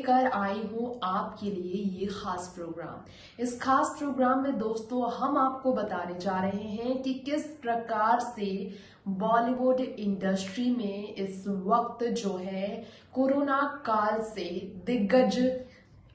लेकर आई हूं आपके लिए ये खास प्रोग्राम। इस खास प्रोग्राम में दोस्तों हम आपको बताने जा रहे हैं कि किस प्रकार से बॉलीवुड इंडस्ट्री में इस वक्त जो है कोरोना काल से दिग्गज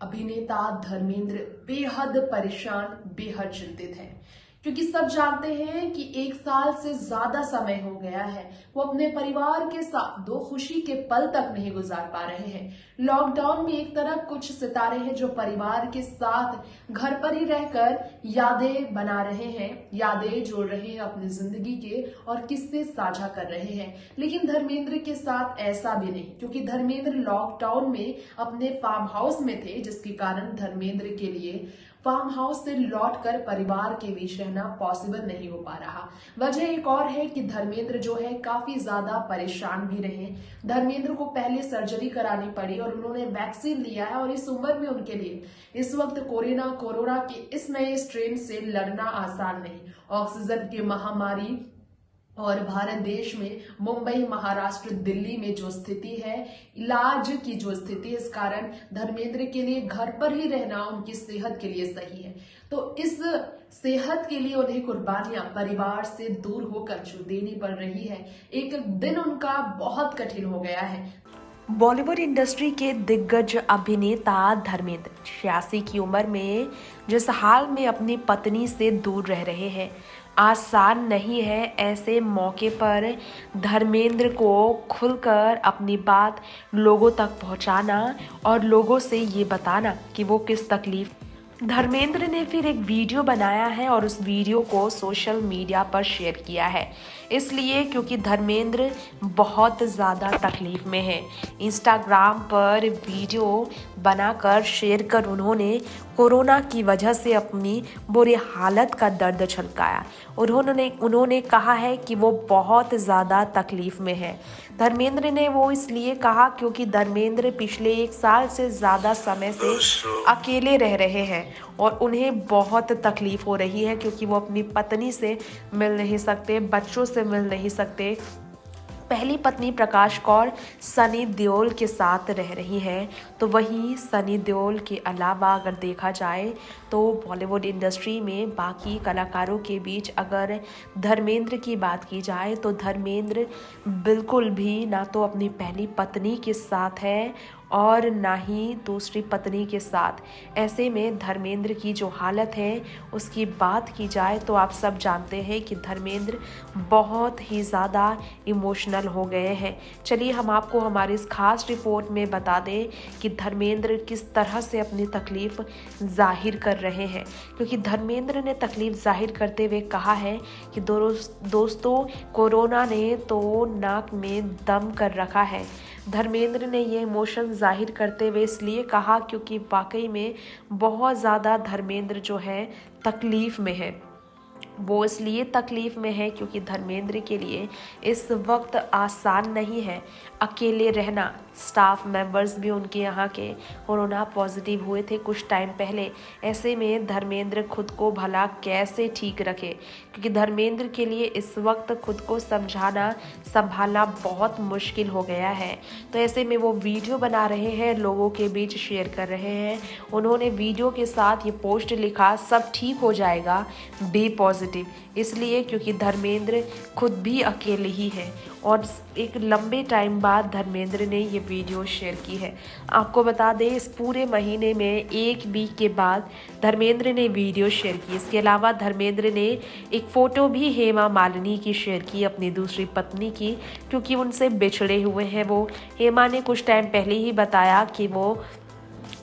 अभिनेता धर्मेंद्र बेहद परेशान, बेहद चिंतित है। क्योंकि सब जानते हैं कि 1 साल से ज्यादा समय हो गया है वो अपने परिवार के साथ 2 खुशी के पल तक नहीं गुजार पा रहे हैं। लॉकडाउन में एक तरफ कुछ सितारे हैं जो परिवार के साथ घर पर ही रहकर यादें बना रहे हैं, यादें जोड़ रहे हैं अपनी जिंदगी के और किस्से साझा कर रहे हैं। लेकिन धर्मेंद्र के साथ ऐसा भी नहीं, क्योंकि धर्मेंद्र लॉकडाउन में अपने फार्म हाउस में थे, जिसके कारण धर्मेंद्र के लिए फार्म हाउस से लौटकर परिवार के बीच रहना पॉसिबल नहीं हो पा रहा। वजह एक और है कि धर्मेंद्र जो है काफी ज्यादा परेशान भी रहे। धर्मेंद्र को पहले सर्जरी करानी पड़ी और उन्होंने वैक्सीन लिया है और इस उम्र में उनके लिए इस वक्त कोरोना के इस नए स्ट्रेन से लड़ना आसान नहीं। ऑक्सीजन की महामारी और भारत देश में मुंबई, महाराष्ट्र, दिल्ली में जो स्थिति है, इलाज की जो स्थिति, इस कारण धर्मेंद्र के लिए घर पर ही रहना उनकी सेहत के लिए सही है। तो इस सेहत के लिए उन्हें कुर्बानियां परिवार से दूर होकर जो देनी पड़ रही है, एक दिन उनका बहुत कठिन हो गया है। बॉलीवुड इंडस्ट्री के दिग्गज अभिनेता धर्मेंद्र 86 की उम्र में जिस हाल में अपनी पत्नी से दूर रह रहे हैं, आसान नहीं है। ऐसे मौके पर धर्मेंद्र को खुलकर अपनी बात लोगों तक पहुंचाना और लोगों से ये बताना कि वो किस तकलीफ। धर्मेंद्र ने फिर एक वीडियो बनाया है और उस वीडियो को सोशल मीडिया पर शेयर किया है, इसलिए क्योंकि धर्मेंद्र बहुत ज़्यादा तकलीफ में है। इंस्टाग्राम पर वीडियो बनाकर शेयर कर उन्होंने कोरोना की वजह से अपनी बुरी हालत का दर्द छलकाया। उन्होंने कहा है कि वो बहुत ज़्यादा तकलीफ में है। धर्मेंद्र ने वो इसलिए कहा क्योंकि धर्मेंद्र पिछले 1 साल से ज़्यादा समय से अकेले रह रहे हैं और उन्हें बहुत तकलीफ हो रही है, क्योंकि वो अपनी पत्नी से मिल नहीं सकते, बच्चों से मिल नहीं सकते। पहली पत्नी प्रकाश कौर सनी देओल के साथ रह रही हैं, तो वहीं सनी देओल के अलावा अगर देखा जाए तो बॉलीवुड इंडस्ट्री में बाकी कलाकारों के बीच अगर धर्मेंद्र की बात की जाए तो धर्मेंद्र बिल्कुल भी ना तो अपनी पहली पत्नी के साथ है और ना ही दूसरी पत्नी के साथ। ऐसे में धर्मेंद्र की जो हालत है उसकी बात की जाए तो आप सब जानते हैं कि धर्मेंद्र बहुत ही ज़्यादा इमोशनल हो गए हैं। चलिए हम आपको हमारी इस खास रिपोर्ट में बता दें कि धर्मेंद्र किस तरह से अपनी तकलीफ़ जाहिर कर रहे हैं, क्योंकि धर्मेंद्र ने तकलीफ़ जाहिर करते हुए कहा है कि दोस्तों कोरोना ने तो नाक में दम कर रखा है। धर्मेंद्र ने ये इमोशन जाहिर करते हुए इसलिए कहा क्योंकि वाकई में बहुत ज़्यादा धर्मेंद्र जो है तकलीफ़ में है। वो इसलिए तकलीफ़ में है क्योंकि धर्मेंद्र के लिए इस वक्त आसान नहीं है अकेले रहना। स्टाफ मेंबर्स भी उनके यहाँ के कोरोना पॉजिटिव हुए थे कुछ टाइम पहले। ऐसे में धर्मेंद्र खुद को भला कैसे ठीक रखे, क्योंकि धर्मेंद्र के लिए इस वक्त खुद को समझाना संभालना बहुत मुश्किल हो गया है। तो ऐसे में वो वीडियो बना रहे हैं, लोगों के बीच शेयर कर रहे हैं। उन्होंने वीडियो के साथ ये पोस्ट लिखा, सब ठीक हो जाएगा, बी पॉजिटिव, इसलिए क्योंकि धर्मेंद्र खुद भी अकेले ही है और एक लंबे टाइम बाद धर्मेंद्र ने ये वीडियो शेयर की है। आपको बता दें इस पूरे महीने में 1 वीक के बाद धर्मेंद्र ने वीडियो शेयर की। इसके अलावा धर्मेंद्र ने एक फ़ोटो भी हेमा मालिनी की शेयर की, अपनी दूसरी पत्नी की, क्योंकि उनसे बिछड़े हुए हैं वो। हेमा ने कुछ टाइम पहले ही बताया कि वो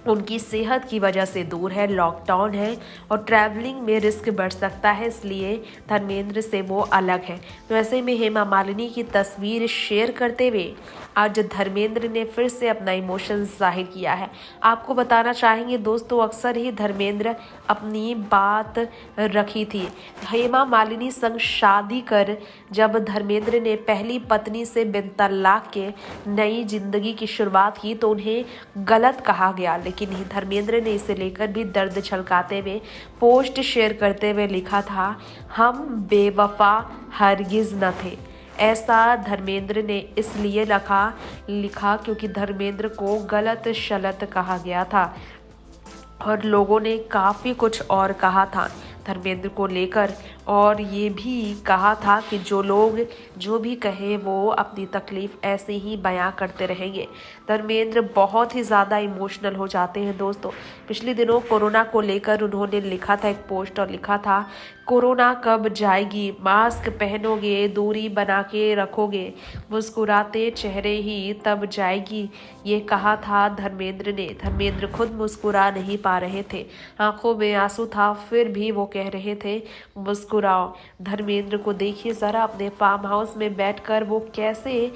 उनकी सेहत की वजह से दूर है, लॉकडाउन है और ट्रैवलिंग में रिस्क बढ़ सकता है, इसलिए धर्मेंद्र से वो अलग है। तो ऐसे में हेमा मालिनी की तस्वीर शेयर करते हुए आज धर्मेंद्र ने फिर से अपना इमोशन जाहिर किया है। आपको बताना चाहेंगे दोस्तों, अक्सर ही धर्मेंद्र अपनी बात रखी थी। हेमा मालिनी संग शादी कर जब धर्मेंद्र ने पहली पत्नी से बिन तलाक के नई जिंदगी की शुरुआत की तो उन्हें गलत कहा गया, लेकिन धर्मेंद्र ने इसे लेकर भी दर्द छलकाते हुए पोस्ट शेयर करते हुए लिखा था, हम बेवफा हरगिज न थे। ऐसा धर्मेंद्र ने इसलिए लिखा क्योंकि धर्मेंद्र को गलत शलत कहा गया था और लोगों ने काफ़ी कुछ और कहा था धर्मेंद्र को लेकर, और ये भी कहा था कि जो लोग जो भी कहे वो अपनी तकलीफ़ ऐसे ही बयां करते रहेंगे। धर्मेंद्र बहुत ही ज़्यादा इमोशनल हो जाते हैं दोस्तों। पिछले दिनों कोरोना को लेकर उन्होंने लिखा था एक पोस्ट, और लिखा था कोरोना कब जाएगी, मास्क पहनोगे, दूरी बना के रखोगे, मुस्कुराते चेहरे ही तब जाएगी, ये कहा था धर्मेंद्र ने। धर्मेंद्र खुद मुस्कुरा नहीं पा रहे थे, आंखों में आंसू था, फिर भी वो कह रहे थे मुस्कुराओ। धर्मेंद्र को देखिए ज़रा, अपने फार्म हाउस में बैठकर वो कैसे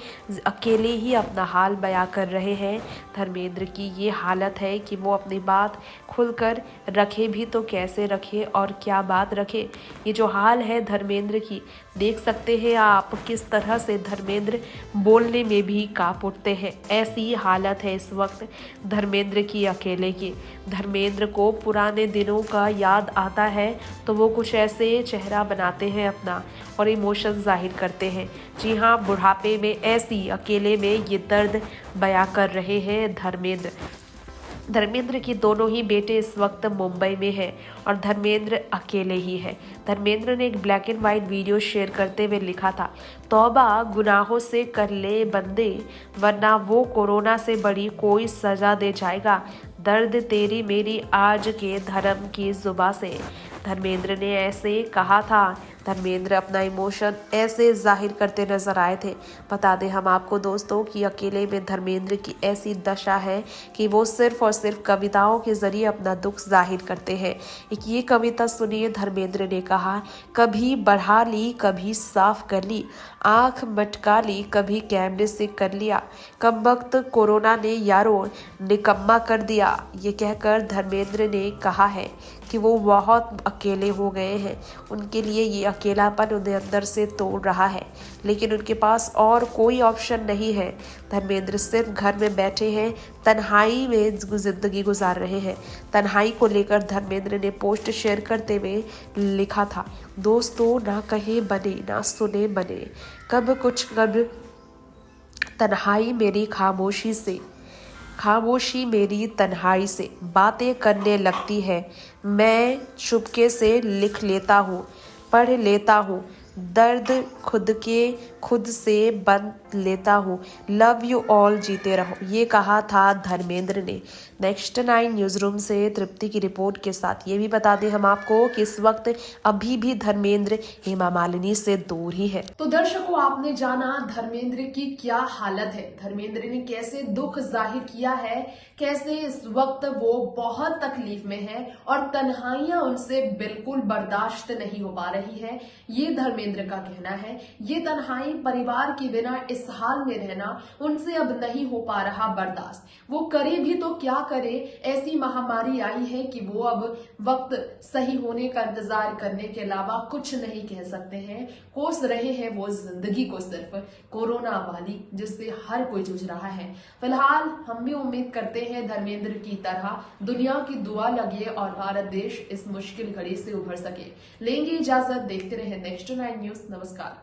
अकेले ही अपना हाल बयां कर रहे हैं। धर्मेंद्र की ये हालत है कि वो अपनी बात खुलकर रखे भी तो कैसे रखे और क्या बात रखे। ये जो हाल है धर्मेंद्र की, देख सकते हैं आप किस तरह से धर्मेंद्र बोलने में भी कांप उठते हैं। ऐसी हालत है इस वक्त धर्मेंद्र की अकेले की। धर्मेंद्र को पुराने दिनों का याद आता है तो वो कुछ ऐसे चेहरा बनाते हैं अपना और इमोशन जाहिर करते हैं। जी हाँ, बुढ़ापे में ऐसी अकेले में ये दर्द बयां कर रहे हैं धर्मेंद्र की दोनों ही बेटे इस वक्त मुंबई में हैं और धर्मेंद्र अकेले ही है। धर्मेंद्र ने एक black and white video share करते हुए लिखा था, तौबा गुनाहों से कर ले बंदे, वरना वो कोरोना से बड़ी कोई सजा दे जाएगा, दर्द तेरी मेरी आज के धर्म की जुबां से। धर्मेंद्र ने ऐसे कहा था। धर्मेंद्र अपना इमोशन ऐसे जाहिर करते नजर आए थे। बता दें हम आपको दोस्तों कि अकेले में धर्मेंद्र की ऐसी दशा है कि वो सिर्फ और सिर्फ कविताओं के जरिए अपना दुख जाहिर करते हैं। एक ये कविता सुनिए, धर्मेंद्र ने कहा, कभी बढ़ा ली कभी साफ कर ली, आंख मटका ली कभी कैमरे से कर लिया, कम वक्त कोरोना ने यारों निकम्मा कर दिया। ये कहकर धर्मेंद्र ने कहा है कि वो बहुत अकेले हो गए हैं। उनके लिए ये अकेलापन उन्हें अंदर से तोड़ रहा है, लेकिन उनके पास और कोई ऑप्शन नहीं है। धर्मेंद्र सिर्फ घर में बैठे हैं, तन्हाई में जिंदगी गुजार रहे हैं। तन्हाई को लेकर धर्मेंद्र ने पोस्ट शेयर करते हुए लिखा था, दोस्तों ना कहे बने ना सुने बने, कब कुछ कब तन्हाई मेरी खामोशी मेरी तन्हाई से बातें करने लगती है। मैं चुपके से लिख लेता हूँ, पढ़ लेता हूँ, दर्द खुद से बंद लेता हूँ, लव यू ऑल, जीते रहो, ये कहा था धर्मेंद्र ने। नेक्स्ट 9 न्यूज़ रूम से तृप्ति की रिपोर्ट के साथ ये भी बता दें हम आपको कि इस वक्त अभी भी धर्मेंद्र हेमा मालिनी से दूर ही है। तो दर्शकों, आपने जाना धर्मेंद्र की क्या हालत है, धर्मेंद्र ने कैसे दुख जाहिर किया है, कैसे इस वक्त वो बहुत तकलीफ में है और तन्हाइयां उनसे बिल्कुल बर्दाश्त नहीं हो पा रही है। ये धर्मेंद्र का कहना है। ये तन्हाई, परिवार के बिना इस हाल में रहना उनसे अब नहीं हो पा रहा बर्दाश्त। वो करे भी तो क्या करे, ऐसी महामारी आई है कि वो अब वक्त सही होने का इंतजार करने के अलावा कुछ नहीं कह सकते हैं। कोस रहे हैं वो जिंदगी को सिर्फ कोरोना वाली, जिससे हर कोई जूझ रहा है। फिलहाल हम भी उम्मीद करते हैं धर्मेंद्र की तरह दुनिया की दुआ लगे और भारत देश इस मुश्किल घड़ी से उभर सके। लेंगे इजाजत, देखते रहे नेक्स्ट 9 न्यूज़। नमस्कार।